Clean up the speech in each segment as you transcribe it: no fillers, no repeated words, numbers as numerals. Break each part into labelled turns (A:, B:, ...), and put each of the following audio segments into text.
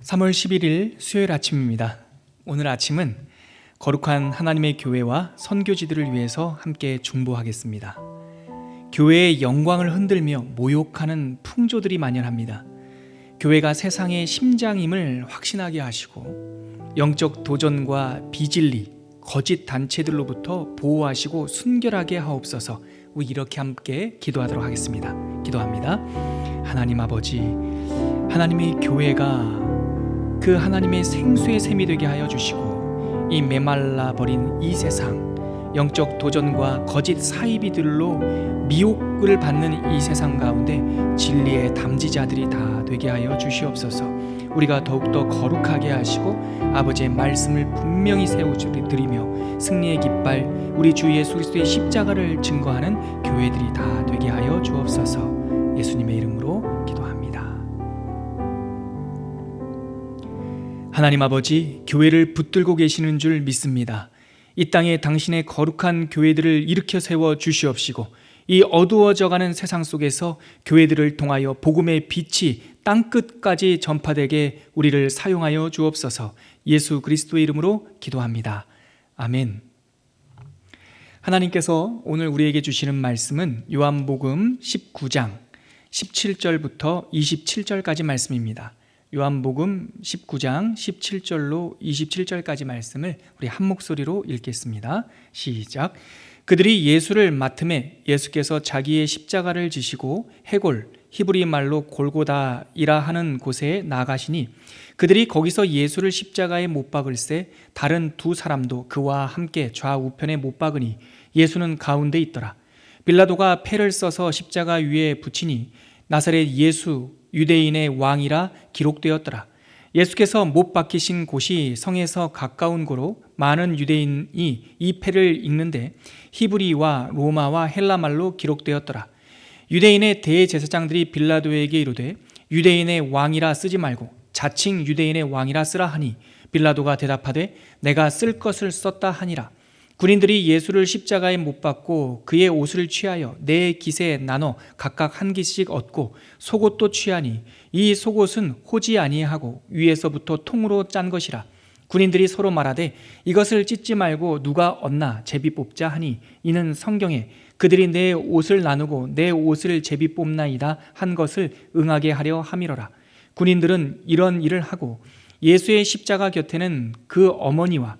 A: 3월 11일 수요일 아침입니다. 오늘 아침은 거룩한 하나님의 교회와 선교지들을 위해서 함께 중보하겠습니다. 교회의 영광을 흔들며 모욕하는 풍조들이 만연합니다. 교회가 세상의 심장임을 확신하게 하시고 영적 도전과 비진리, 거짓 단체들로부터 보호하시고 순결하게 하옵소서. 우리 이렇게 함께 기도하도록 하겠습니다. 기도합니다. 하나님 아버지, 하나님의 교회가 그 하나님의 생수의 샘이 되게 하여 주시고 이 메말라 버린 이 세상, 영적 도전과 거짓 사이비들로 미혹을 받는 이 세상 가운데 진리의 담지자들이 다 되게 하여 주시옵소서. 우리가 더욱더 거룩하게 하시고 아버지의 말씀을 분명히 세워드리며 승리의 깃발 우리 주 예수 그리스도의 십자가를 증거하는 교회들이 다 되게 하여 주옵소서. 예수님의 이름으로 기도합니다. 하나님 아버지, 교회를 붙들고 계시는 줄 믿습니다. 이 땅에 당신의 거룩한 교회들을 일으켜 세워 주시옵시고 이 어두워져가는 세상 속에서 교회들을 통하여 복음의 빛이 땅끝까지 전파되게 우리를 사용하여 주옵소서. 예수 그리스도의 이름으로 기도합니다. 아멘. 하나님께서 오늘 우리에게 주시는 말씀은 요한복음 19장 17절부터 27절까지 말씀입니다. 요한복음 19장 17절로 27절까지 말씀을 우리 한 목소리로 읽겠습니다. 시작. 그들이 예수를 맡음에 예수께서 자기의 십자가를 지시고 해골, 히브리 말로 골고다이라 하는 곳에 나가시니 그들이 거기서 예수를 십자가에 못 박을새 다른 두 사람도 그와 함께 좌우편에 못 박으니 예수는 가운데 있더라. 빌라도가 패를 써서 십자가 위에 붙이니 나사렛 예수 유대인의 왕이라 기록되었더라. 예수께서 못 박히신 곳이 성에서 가까운 고로 많은 유대인이 이 패를 읽는데 히브리와 로마와 헬라말로 기록되었더라. 유대인의 대제사장들이 빌라도에게 이르되 유대인의 왕이라 쓰지 말고 자칭 유대인의 왕이라 쓰라 하니 빌라도가 대답하되 내가 쓸 것을 썼다 하니라. 군인들이 예수를 십자가에 못 박고 그의 옷을 취하여 네 깃에 나눠 각각 한 깃씩 얻고 속옷도 취하니 이 속옷은 호지 아니하고 위에서부터 통으로 짠 것이라. 군인들이 서로 말하되 이것을 찢지 말고 누가 얻나 제비 뽑자 하니 이는 성경에 그들이 내 옷을 나누고 내 옷을 제비 뽑나이다 한 것을 응하게 하려 함이로라. 군인들은 이런 일을 하고 예수의 십자가 곁에는 그 어머니와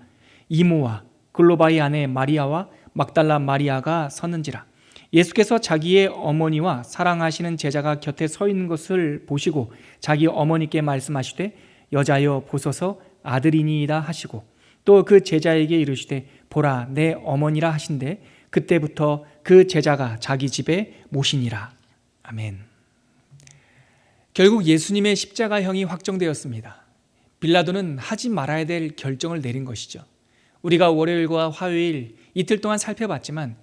A: 이모와 글로바의 아내 마리아와 막달라 마리아가 섰는지라. 예수께서 자기의 어머니와 사랑하시는 제자가 곁에 서 있는 것을 보시고 자기 어머니께 말씀하시되 여자여 보소서 아들이니이다 하시고 또 그 제자에게 이르시되 보라 내 어머니라 하신대 그때부터 그 제자가 자기 집에 모시니라. 아멘. 결국 예수님의 십자가형이 확정되었습니다. 빌라도는 하지 말아야 될 결정을 내린 것이죠. 우리가 월요일과 화요일 이틀 동안 살펴봤지만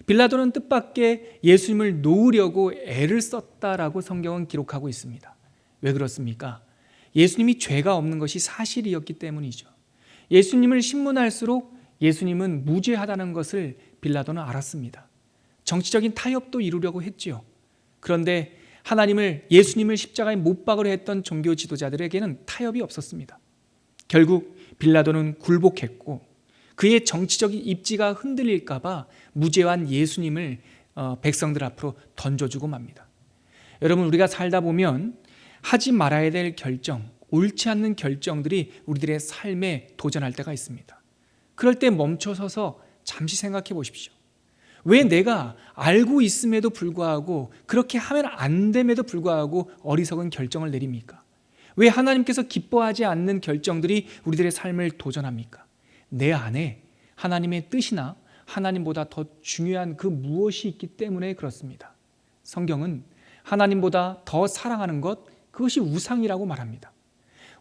A: 빌라도는 뜻밖의 예수님을 놓으려고 애를 썼다라고 성경은 기록하고 있습니다. 왜 그렇습니까? 예수님이 죄가 없는 것이 사실이었기 때문이죠. 예수님을 신문할수록 예수님은 무죄하다는 것을 빌라도는 알았습니다. 정치적인 타협도 이루려고 했지요. 그런데 예수님을 십자가에 못 박으려 했던 종교 지도자들에게는 타협이 없었습니다. 결국 빌라도는 굴복했고 그의 정치적인 입지가 흔들릴까 봐 무죄한 예수님을 백성들 앞으로 던져주고 맙니다. 여러분, 우리가 살다 보면 하지 말아야 될 결정, 옳지 않는 결정들이 우리들의 삶에 도전할 때가 있습니다. 그럴 때 멈춰서서 잠시 생각해 보십시오. 왜 내가 알고 있음에도 불구하고 그렇게 하면 안 됨에도 불구하고 어리석은 결정을 내립니까? 왜 하나님께서 기뻐하지 않는 결정들이 우리들의 삶을 도전합니까? 내 안에 하나님의 뜻이나 하나님보다 더 중요한 그 무엇이 있기 때문에 그렇습니다. 성경은 하나님보다 더 사랑하는 것, 그것이 우상이라고 말합니다.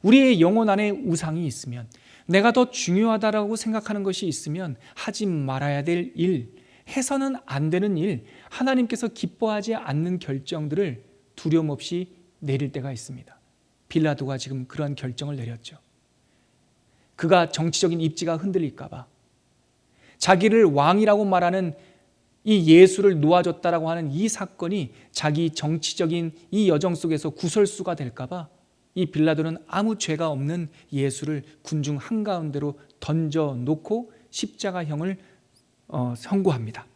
A: 우리의 영혼 안에 우상이 있으면, 내가 더 중요하다라고 생각하는 것이 있으면 하지 말아야 될 일, 해서는 안 되는 일, 하나님께서 기뻐하지 않는 결정들을 두려움 없이 내릴 때가 있습니다. 빌라도가 지금 그런 결정을 내렸죠. 그가 정치적인 입지가 흔들릴까 봐, 자기를 왕이라고 말하는 이 예수를 놓아줬다라고 하는 이 사건이 자기 정치적인 이 여정 속에서 구설수가 될까 봐 이 빌라도는 아무 죄가 없는 예수를 군중 한가운데로 던져놓고 십자가형을 선고합니다.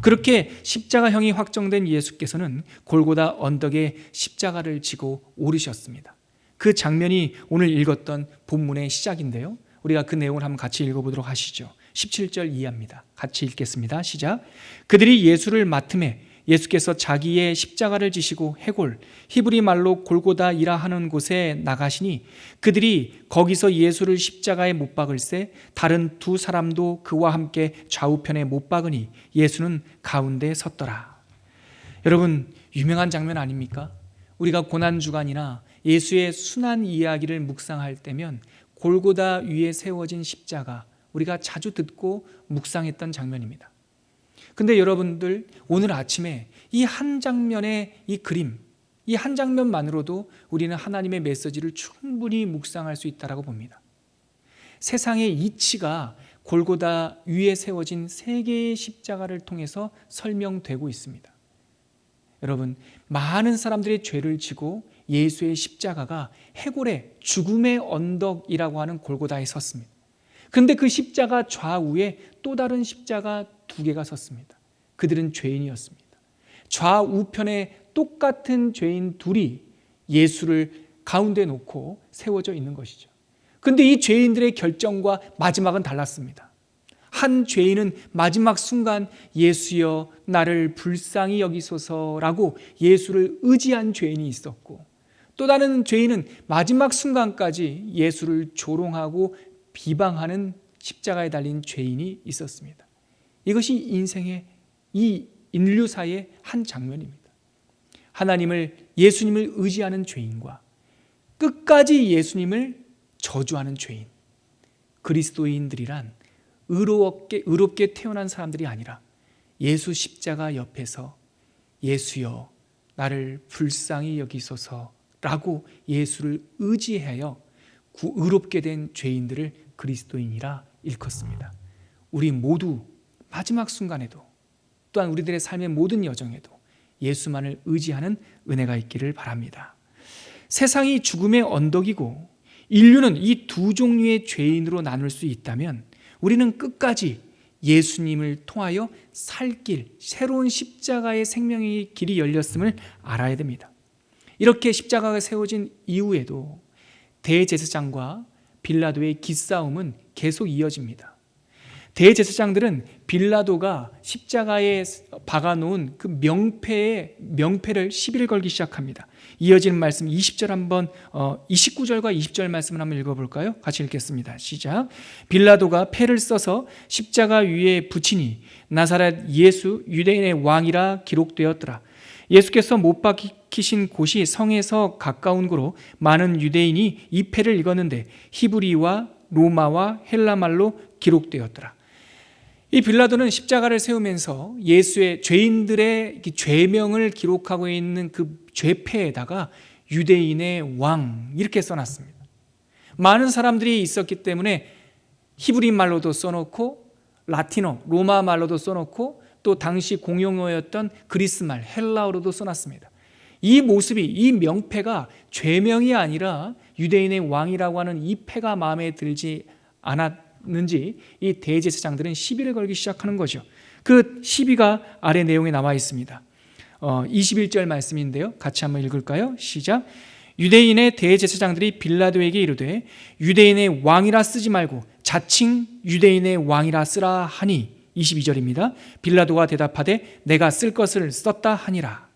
A: 그렇게 십자가형이 확정된 예수께서는 골고다 언덕에 십자가를 지고 오르셨습니다. 그 장면이 오늘 읽었던 본문의 시작인데요. 우리가 그 내용을 한번 같이 읽어보도록 하시죠. 17절 이하입니다. 같이 읽겠습니다. 시작. 그들이 예수를 맡음에 예수께서 자기의 십자가를 지시고 해골, 히브리 말로 골고다이라 하는 곳에 나가시니 그들이 거기서 예수를 십자가에 못 박을새 다른 두 사람도 그와 함께 좌우편에 못 박으니 예수는 가운데 섰더라. 여러분, 유명한 장면 아닙니까? 우리가 고난주간이나 예수의 순환 이야기를 묵상할 때면 골고다 위에 세워진 십자가, 우리가 자주 듣고 묵상했던 장면입니다. 근데 여러분들, 오늘 아침에 이 한 장면의 이 그림, 이 한 장면만으로도 우리는 하나님의 메시지를 충분히 묵상할 수 있다고 봅니다. 세상의 이치가 골고다 위에 세워진 세 개의 십자가를 통해서 설명되고 있습니다. 여러분, 많은 사람들이 죄를 지고 예수의 십자가가 해골의 죽음의 언덕이라고 하는 골고다에 섰습니다. 그런데 그 십자가 좌우에 또 다른 십자가 두 개가 섰습니다. 그들은 죄인이었습니다. 좌우편에 똑같은 죄인 둘이 예수를 가운데 놓고 세워져 있는 것이죠. 그런데 이 죄인들의 결정과 마지막은 달랐습니다. 한 죄인은 마지막 순간 예수여 나를 불쌍히 여기소서라고 예수를 의지한 죄인이 있었고, 또 다른 죄인은 마지막 순간까지 예수를 조롱하고 비방하는 십자가에 달린 죄인이 있었습니다. 이것이 인생의 이 인류사의 한 장면입니다. 하나님을, 예수님을 의지하는 죄인과 끝까지 예수님을 저주하는 죄인, 그리스도인들이란 의롭게 태어난 사람들이 아니라 예수 십자가 옆에서 예수여 나를 불쌍히 여기소서라고 예수를 의지하여 의롭게 된 죄인들을 그리스도인이라 일컫습니다. 우리 모두 마지막 순간에도, 또한 우리들의 삶의 모든 여정에도 예수만을 의지하는 은혜가 있기를 바랍니다. 세상이 죽음의 언덕이고 인류는 이 두 종류의 죄인으로 나눌 수 있다면 우리는 끝까지 예수님을 통하여 살 길, 새로운 십자가의 생명의 길이 열렸음을 알아야 됩니다. 이렇게 십자가가 세워진 이후에도 대제사장과 빌라도의 기싸움은 계속 이어집니다. 대제사장들은 빌라도가 십자가에 박아놓은 그 명패를 시비를 걸기 시작합니다. 이어지는 말씀 20절 한번 29절과 20절 말씀을 한번 읽어볼까요? 같이 읽겠습니다. 시작. 빌라도가 패를 써서 십자가 위에 붙이니 나사렛 예수 유대인의 왕이라 기록되었더라. 예수께서 못 박히신 곳이 성에서 가까운 곳으로 많은 유대인이 이 패를 읽었는데 히브리와 로마와 헬라말로 기록되었더라. 이 빌라도는 십자가를 세우면서 예수의 죄인들의 죄명을 기록하고 있는 그 죄패에다가 유대인의 왕 이렇게 써놨습니다. 많은 사람들이 있었기 때문에 히브리 말로도 써놓고 라틴어, 로마 말로도 써놓고 또 당시 공용어였던 그리스 말, 헬라어로도 써놨습니다. 이 모습이, 이 명패가 죄명이 아니라 유대인의 왕이라고 하는 이 패가 마음에 들지 않았는지 이 대제사장들은 시비를 걸기 시작하는 거죠. 그 시비가 아래 내용에 나와 있습니다. 21절 말씀인데요. 같이 한번 읽을까요? 시작. 유대인의 대제사장들이 빌라도에게 이르되 유대인의 왕이라 쓰지 말고 자칭 유대인의 왕이라 쓰라 하니 22절입니다. 빌라도가 대답하되 내가 쓸 것을 썼다 하니라.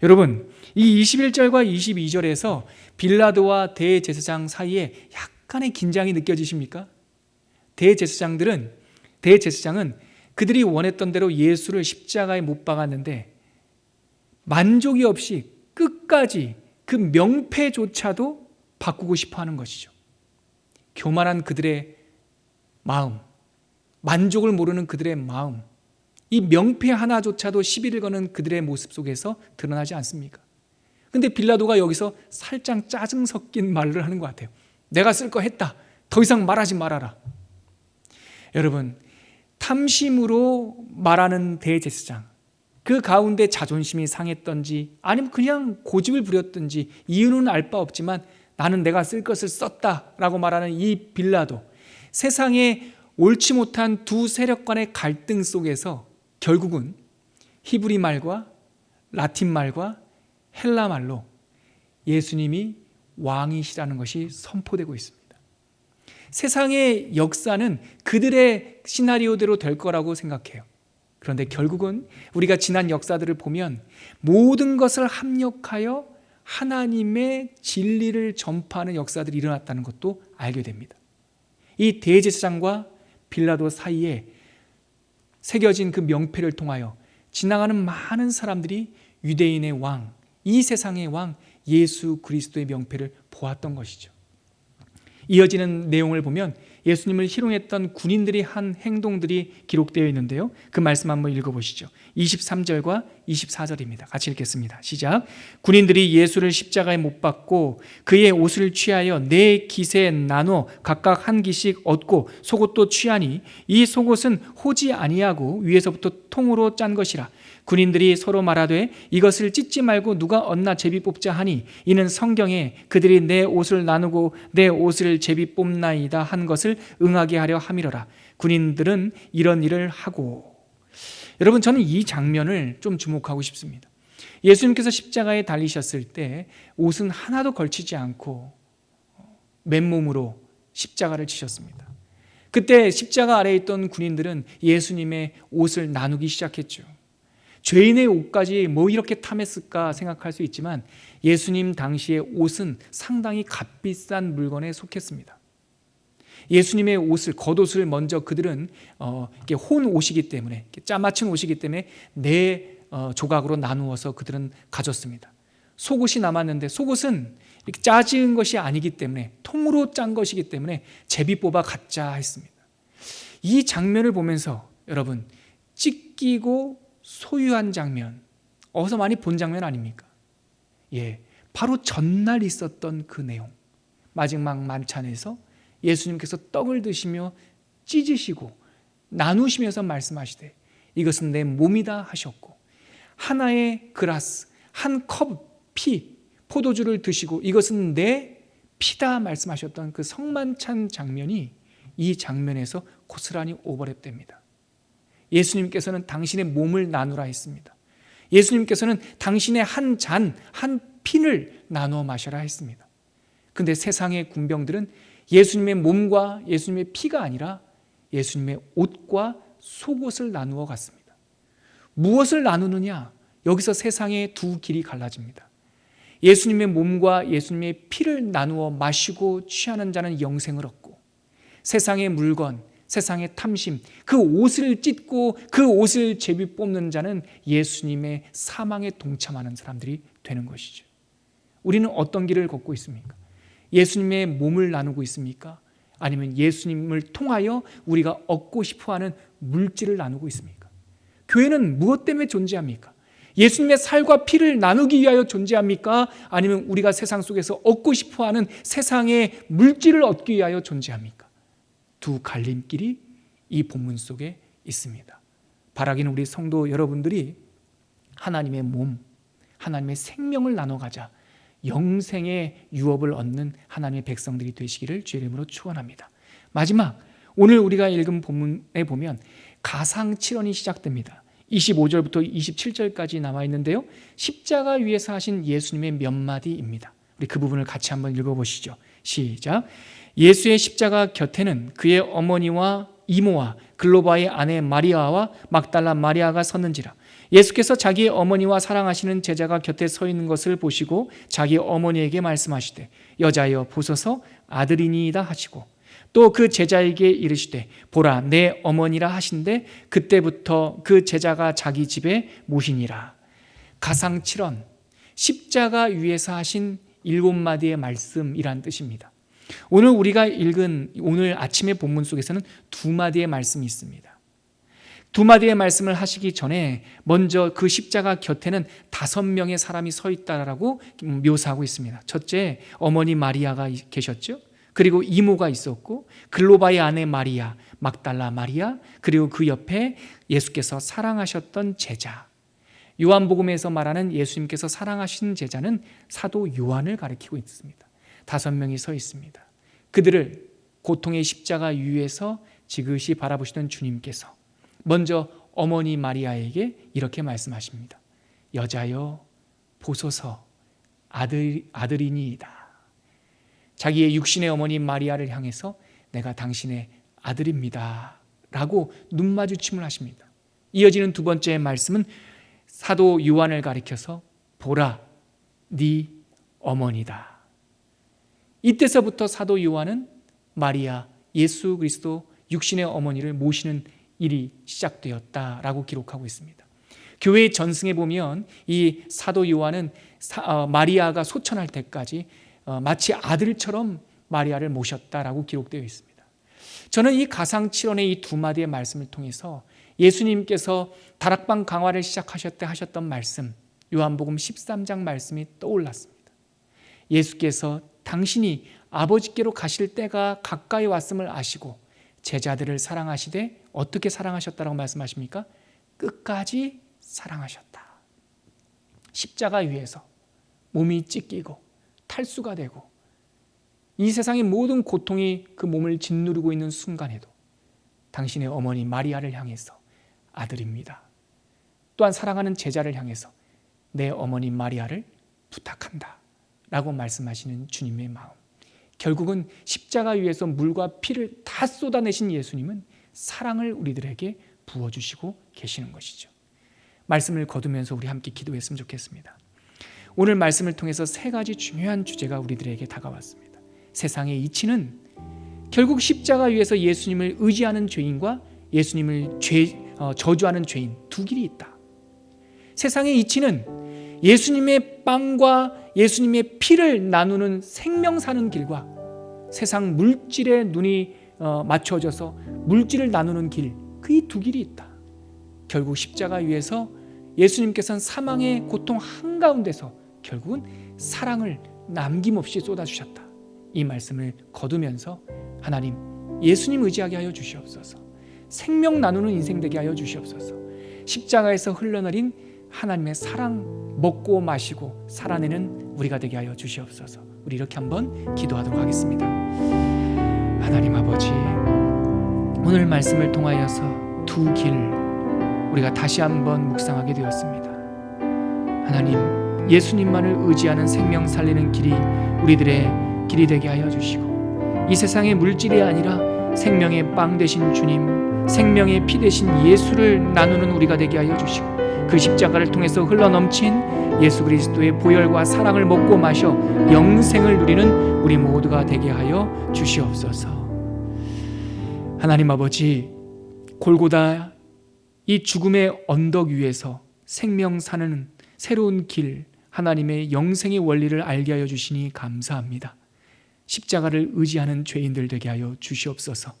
A: 여러분, 이 21절과 22절에서 빌라도와 대제사장 사이에 약간의 긴장이 느껴지십니까? 대제사장은 그들이 원했던 대로 예수를 십자가에 못 박았는데 만족이 없이 끝까지 그 명패조차도 바꾸고 싶어 하는 것이죠. 교만한 그들의 마음, 만족을 모르는 그들의 마음, 이 명패 하나조차도 시비를 거는 그들의 모습 속에서 드러나지 않습니까? 근데 빌라도가 여기서 살짝 짜증 섞인 말을 하는 것 같아요. 내가 쓸 거 했다. 더 이상 말하지 말아라. 여러분, 탐심으로 말하는 대제사장, 그 가운데 자존심이 상했던지 아니면 그냥 고집을 부렸던지 이유는 알 바 없지만 나는 내가 쓸 것을 썼다라고 말하는 이 빌라도 세상에 옳지 못한 두 세력 간의 갈등 속에서 결국은 히브리 말과 라틴 말과 헬라 말로 예수님이 왕이시라는 것이 선포되고 있습니다. 세상의 역사는 그들의 시나리오대로 될 거라고 생각해요. 그런데 결국은 우리가 지난 역사들을 보면 모든 것을 합력하여 하나님의 진리를 전파하는 역사들이 일어났다는 것도 알게 됩니다. 이 대제사장과 빌라도 사이에 새겨진 그 명패를 통하여 지나가는 많은 사람들이 유대인의 왕, 이 세상의 왕 예수 그리스도의 명패를 보았던 것이죠. 이어지는 내용을 보면 예수님을 희롱했던 군인들이 한 행동들이 기록되어 있는데요, 그 말씀 한번 읽어보시죠. 23절과 24절입니다. 같이 읽겠습니다. 시작. 군인들이 예수를 십자가에 못 박고 그의 옷을 취하여 네 깃에 나눠 각각 한 깃씩 얻고 속옷도 취하니 이 속옷은 호지 아니하고 위에서부터 통으로 짠 것이라. 군인들이 서로 말하되 이것을 찢지 말고 누가 얻나 제비 뽑자 하니 이는 성경에 그들이 내 옷을 나누고 내 옷을 제비 뽑나이다 한 것을 응하게 하려 함이로라. 군인들은 이런 일을 하고. 여러분, 저는 이 장면을 좀 주목하고 싶습니다. 예수님께서 십자가에 달리셨을 때 옷은 하나도 걸치지 않고 맨몸으로 십자가를 지셨습니다. 그때 십자가 아래에 있던 군인들은 예수님의 옷을 나누기 시작했죠. 죄인의 옷까지 뭐 이렇게 탐했을까 생각할 수 있지만 예수님 당시의 옷은 상당히 값비싼 물건에 속했습니다. 예수님의 옷을, 겉옷을 먼저 그들은 이렇게 혼 옷이기 때문에, 이렇게 짜맞춘 옷이기 때문에 네 조각으로 나누어서 그들은 가졌습니다. 속옷이 남았는데 속옷은 이렇게 짜지은 것이 아니기 때문에, 통으로 짠 것이기 때문에 제비 뽑아 갖자 했습니다. 이 장면을 보면서 여러분, 찢기고 소유한 장면, 어디서 많이 본 장면 아닙니까? 예, 바로 전날 있었던 그 내용. 마지막 만찬에서 예수님께서 떡을 드시며 찢으시고 나누시면서 말씀하시되 이것은 내 몸이다 하셨고, 하나의 그라스, 한 컵 피, 포도주를 드시고 이것은 내 피다 말씀하셨던 그 성만찬 장면이 이 장면에서 고스란히 오버랩됩니다. 예수님께서는 당신의 몸을 나누라 했습니다. 예수님께서는 당신의 한 잔, 한 핀을 나누어 마셔라 했습니다. 그런데 세상의 군병들은 예수님의 몸과 예수님의 피가 아니라 예수님의 옷과 속옷을 나누어 갔습니다. 무엇을 나누느냐? 여기서 세상의 두 길이 갈라집니다. 예수님의 몸과 예수님의 피를 나누어 마시고 취하는 자는 영생을 얻고, 세상의 물건, 세상의 탐심, 그 옷을 찢고 그 옷을 제비 뽑는 자는 예수님의 사망에 동참하는 사람들이 되는 것이죠. 우리는 어떤 길을 걷고 있습니까? 예수님의 몸을 나누고 있습니까? 아니면 예수님을 통하여 우리가 얻고 싶어하는 물질을 나누고 있습니까? 교회는 무엇 때문에 존재합니까? 예수님의 살과 피를 나누기 위하여 존재합니까? 아니면 우리가 세상 속에서 얻고 싶어하는 세상의 물질을 얻기 위하여 존재합니까? 두 갈림길이 이 본문 속에 있습니다. 바라기는 우리 성도 여러분들이 하나님의 몸, 하나님의 생명을 나눠가자 영생의 유업을 얻는 하나님의 백성들이 되시기를 주의 이름으로 축원합니다. 마지막, 오늘 우리가 읽은 본문에 보면 가상칠언이 시작됩니다. 25절부터 27절까지 나와 있는데요, 십자가 위에서 하신 예수님의 몇 마디입니다. 우리 그 부분을 같이 한번 읽어보시죠. 시작. 예수의 십자가 곁에는 그의 어머니와 이모와 글로바의 아내 마리아와 막달라 마리아가 섰는지라. 예수께서 자기의 어머니와 사랑하시는 제자가 곁에 서 있는 것을 보시고 자기 어머니에게 말씀하시되 여자여 보소서 아들이니이다 하시고, 또 그 제자에게 이르시되 보라 내 어머니라 하신데 그때부터 그 제자가 자기 집에 모시니라. 가상칠언, 십자가 위에서 하신 7마디의 말씀이란 뜻입니다. 오늘 우리가 읽은 오늘 아침의 본문 속에서는 2마디의 말씀이 있습니다. 2마디의 말씀을 하시기 전에 먼저 그 십자가 곁에는 5명의 사람이 서 있다라고 묘사하고 있습니다. 첫째, 어머니 마리아가 계셨죠. 그리고 이모가 있었고, 글로바의 아내 마리아, 막달라 마리아, 그리고 그 옆에 예수께서 사랑하셨던 제자. 요한복음에서 말하는 예수님께서 사랑하신 제자는 사도 요한을 가리키고 있습니다. 5명이 서 있습니다. 그들을 고통의 십자가 위에서 지그시 바라보시던 주님께서 먼저 어머니 마리아에게 이렇게 말씀하십니다. 여자여 보소서 아들이니이다. 자기의 육신의 어머니 마리아를 향해서 내가 당신의 아들입니다 라고 눈마주침을 하십니다. 이어지는 두 번째 말씀은 사도 요한을 가리켜서 보라 네 어머니다. 이때서부터 사도 요한은 마리아 예수 그리스도 육신의 어머니를 모시는 일이 시작되었다라고 기록하고 있습니다. 교회의 전승에 보면 이 사도 요한은 마리아가 소천할 때까지 마치 아들처럼 마리아를 모셨다라고 기록되어 있습니다. 저는 이 가상칠언의 이 두 마디의 말씀을 통해서 예수님께서 다락방 강화를 시작하셨을 때 하셨던 말씀, 요한복음 13장 말씀이 떠올랐습니다. 예수께서 당신이 아버지께로 가실 때가 가까이 왔음을 아시고 제자들을 사랑하시되 어떻게 사랑하셨다라고 말씀하십니까? 끝까지 사랑하셨다. 십자가 위에서 몸이 찢기고 탈수가 되고 이 세상의 모든 고통이 그 몸을 짓누르고 있는 순간에도 당신의 어머니 마리아를 향해서 아들입니다. 또한 사랑하는 제자를 향해서 내 어머니 마리아를 부탁한다 라고 말씀하시는 주님의 마음. 결국은 십자가 위에서 물과 피를 다 쏟아내신 예수님은 사랑을 우리들에게 부어주시고 계시는 것이죠. 말씀을 거두면서 우리 함께 기도했으면 좋겠습니다. 오늘 말씀을 통해서 세 가지 중요한 주제가 우리들에게 다가왔습니다. 세상의 이치는 결국 십자가 위에서 예수님을 의지하는 죄인과 예수님을 저주하는 죄인 두 길이 있다. 세상의 이치는 예수님의 빵과 예수님의 피를 나누는 생명 사는 길과 세상 물질에 눈이 맞춰져서 물질을 나누는 길, 그 이 두 길이 있다. 결국 십자가 위에서 예수님께서는 사망의 고통 한가운데서 결국은 사랑을 남김없이 쏟아주셨다. 이 말씀을 거두면서 하나님 예수님 의지하게 하여 주시옵소서. 생명 나누는 인생 되게 하여 주시옵소서. 십자가에서 흘러내린 하나님의 사랑 먹고 마시고 살아내는 우리가 되게 하여 주시옵소서. 우리 이렇게 한번 기도하도록 하겠습니다. 하나님 아버지, 오늘 말씀을 통하여서 두 길 우리가 다시 한번 묵상하게 되었습니다. 하나님, 예수님만을 의지하는 생명 살리는 길이 우리들의 길이 되게 하여 주시고 이 세상의 물질이 아니라 생명의 빵 되신 주님, 생명의 피 되신 예수를 나누는 우리가 되게 하여 주시고 그 십자가를 통해서 흘러넘친 예수 그리스도의 보혈과 사랑을 먹고 마셔 영생을 누리는 우리 모두가 되게 하여 주시옵소서. 하나님 아버지, 골고다 이 죽음의 언덕 위에서 생명 사는 새로운 길, 하나님의 영생의 원리를 알게 하여 주시니 감사합니다. 십자가를 의지하는 죄인들 되게 하여 주시옵소서.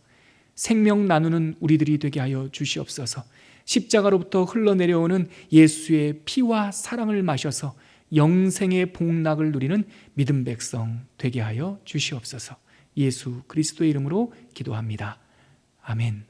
A: 생명 나누는 우리들이 되게 하여 주시옵소서. 십자가로부터 흘러내려오는 예수의 피와 사랑을 마셔서 영생의 복락을 누리는 믿음 백성 되게 하여 주시옵소서. 예수 그리스도의 이름으로 기도합니다. 아멘.